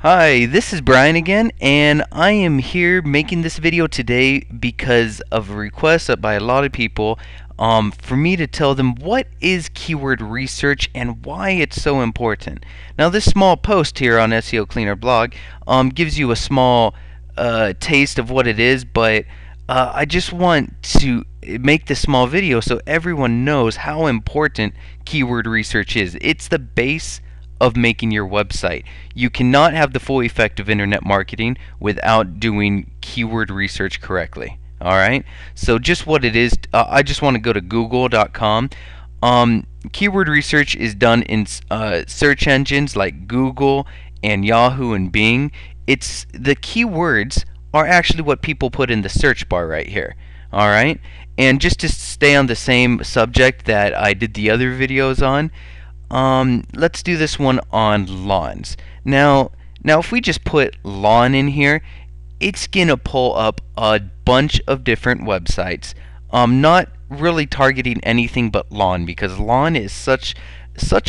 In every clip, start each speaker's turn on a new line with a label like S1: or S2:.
S1: Hi, this is Brian again, and I am here making this video today because of a request by a lot of people for me to tell them what is keyword research and why it's so important. Now, this small post here on SEO Cleaner blog gives you a small taste of what it is, but I just want to make this small video so everyone knows how important keyword research is. It's the base of making your website. You cannot have the full effect of internet marketing without doing keyword research correctly. Alright, so just what it is, I just want to go to google.com. Keyword research is done in search engines like Google and Yahoo and Bing. It's the keywords are actually what people put in the search bar right here. Alright, and just to stay on the same subject that I did the other videos on, let's do this one on lawns. Now if we just put lawn in here, it's gonna pull up a bunch of different websites. Not really targeting anything but lawn, because lawn is such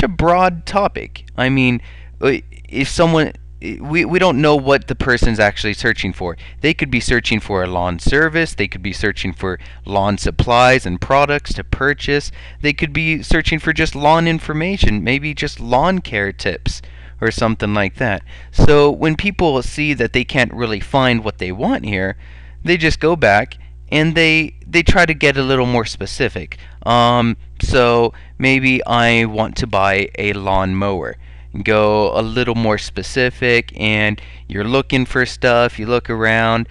S1: a broad topic. I mean, if someone we don't know what the person's actually searching for. They could be searching for a lawn service, they could be searching for lawn supplies and products to purchase, they could be searching for just lawn information, maybe just lawn care tips or something like that. So when people see that they can't really find what they want here, they just go back and they try to get a little more specific. So maybe I want to buy a lawn mower. Go a little more specific, and you're looking for stuff, you look around.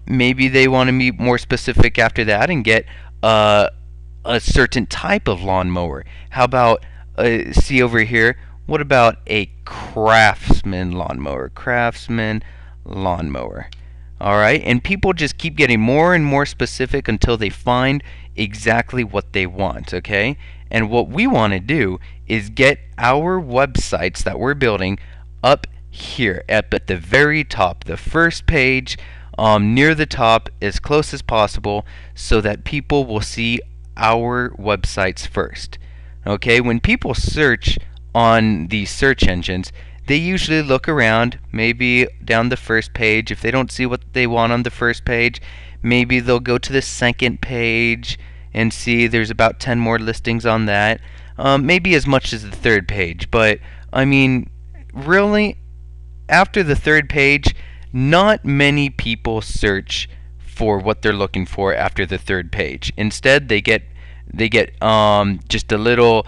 S1: Maybe they want to be more specific after that and get a certain type of lawnmower. How about, see over here, what about a Craftsman lawnmower? Craftsman lawnmower. Alright, and people just keep getting more and more specific until they find exactly what they want, okay? And what we want to do is get our websites that we're building up here at the very top, the first page, near the top, as close as possible, so that people will see our websites first. Okay, when people search on these search engines, they usually look around, maybe down the first page. If they don't see what they want on the first page, maybe they'll go to the second page and see there's about 10 more listings on that. Maybe as much as the third page, but I mean, really, after the third page, not many people search for what they're looking for after the third page. Instead, they get just a little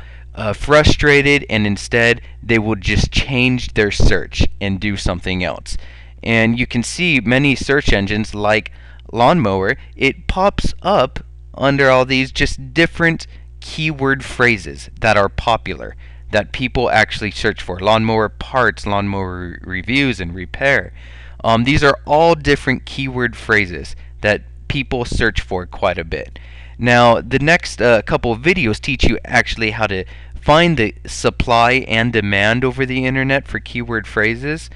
S1: frustrated, and instead they will just change their search and do something else. And you can see many search engines like lawnmower, it pops up under all these just different keyword phrases that are popular, that people actually search for. Lawnmower parts, lawnmower reviews and repair. These are all different keyword phrases that people search for quite a bit. Now, the next couple of videos teach you actually how to find the supply and demand over the internet for keyword phrases.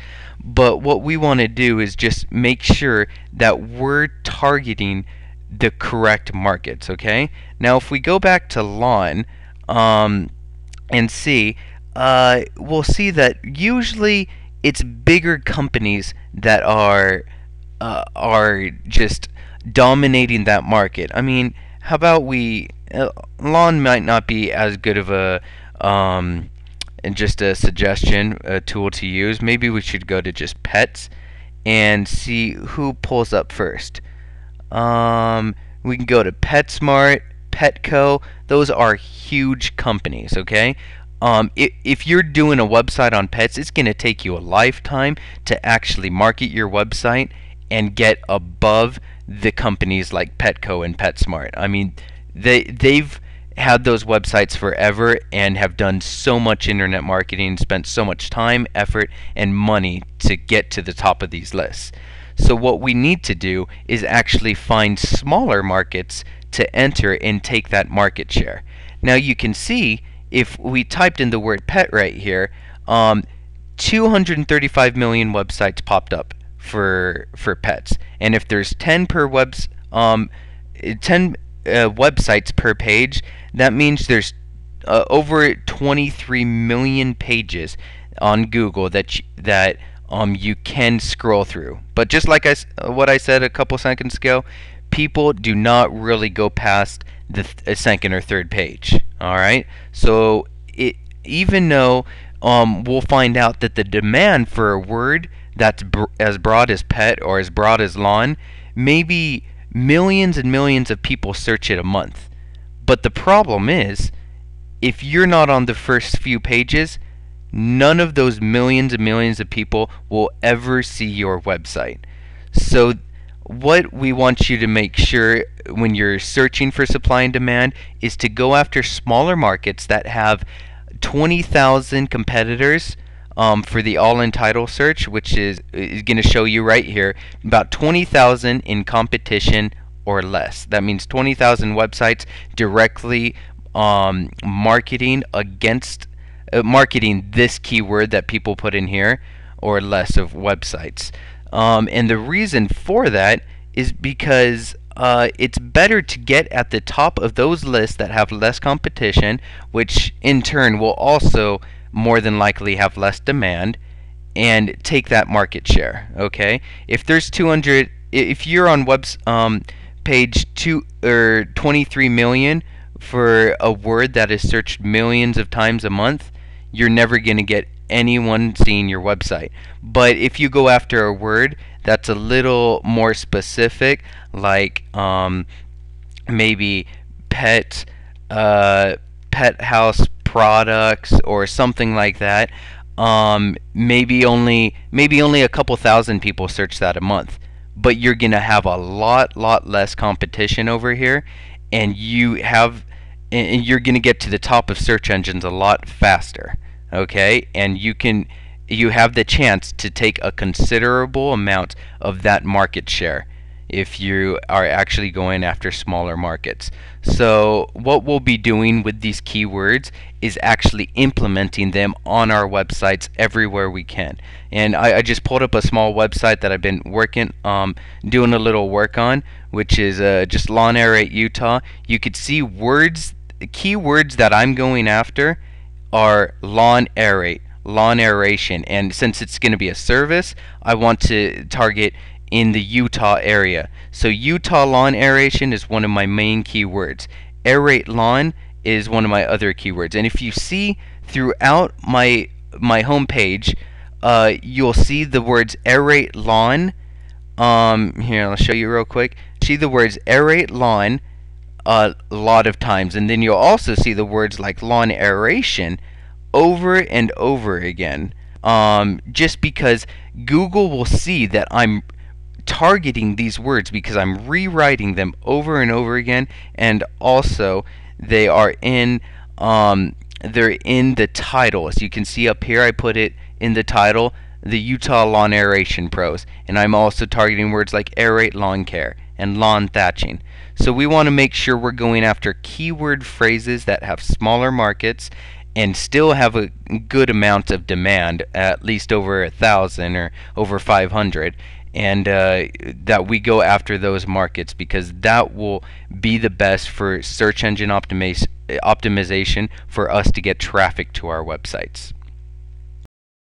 S1: But what we want to do is just make sure that we're targeting the correct markets, okay? Now, if we go back to lawn and see, we'll see that usually it's bigger companies that are just dominating that market. I mean, how about we lawn might not be as good of a and just a suggestion, a tool to use. Maybe we should go to just pets and see who pulls up first. We can go to PetSmart, Petco. Those are huge companies, okay? If you're doing a website on pets, it's going to take you a lifetime to actually market your website and get above the companies like Petco and PetSmart. I mean, they've had those websites forever and have done so much internet marketing, spent so much time, effort, and money to get to the top of these lists. So what we need to do is actually find smaller markets to enter and take that market share. Now you can see, if we typed in the word pet right here, 235 million websites popped up for pets. And if there's 10 websites per page, that means there's over 23 million pages on Google that you can scroll through. But just like what I said a couple seconds ago, people do not really go past the second or third page. All right, so even though we'll find out that the demand for a word that's as broad as pet or as broad as lawn, maybe millions and millions of people search it a month. But the problem is, if you're not on the first few pages, none of those millions and millions of people will ever see your website. So what we want you to make sure when you're searching for supply and demand is to go after smaller markets that have 20,000 competitors for the all-in title search, which is going to show you right here, about 20,000 in competition or less. That means 20,000 websites directly marketing against marketing this keyword that people put in here or less of websites. And the reason for that is because it's better to get at the top of those lists that have less competition, which in turn will also more than likely have less demand, and take that market share. Okay, if there's 200, if you're on page 2 or 23 million for a word that is searched millions of times a month, you're never going to get anyone seeing your website. But if you go after a word that's a little more specific, like maybe pet house products or something like that, maybe only a couple thousand people search that a month, but you're gonna have a lot less competition over here, and you're gonna get to the top of search engines a lot faster. Okay, and you have the chance to take a considerable amount of that market share if you are actually going after smaller markets. So what we'll be doing with these keywords is actually implementing them on our websites everywhere we can. And I just pulled up a small website that I've been doing a little work on, which is just Lawn Aerate Utah. You could see keywords that I'm going after are lawn aerate, lawn aeration, and since it's going to be a service, I want to target in the Utah area. So Utah lawn aeration is one of my main keywords. Aerate lawn is one of my other keywords. And if you see throughout my homepage, you'll see the words aerate lawn. Here, I'll show you real quick. See the words aerate lawn a lot of times, and then you'll also see the words like lawn aeration over and over again, just because Google will see that I'm targeting these words because I'm rewriting them over and over again, and also they are they're in the title. As you can see up here, I put it in the title, the Utah Lawn Aeration Pros, and I'm also targeting words like aerate lawn care and lawn thatching. So we want to make sure we're going after keyword phrases that have smaller markets and still have a good amount of demand, at least over 1,000 or over 500, and that we go after those markets, because that will be the best for search engine optimization for us to get traffic to our websites.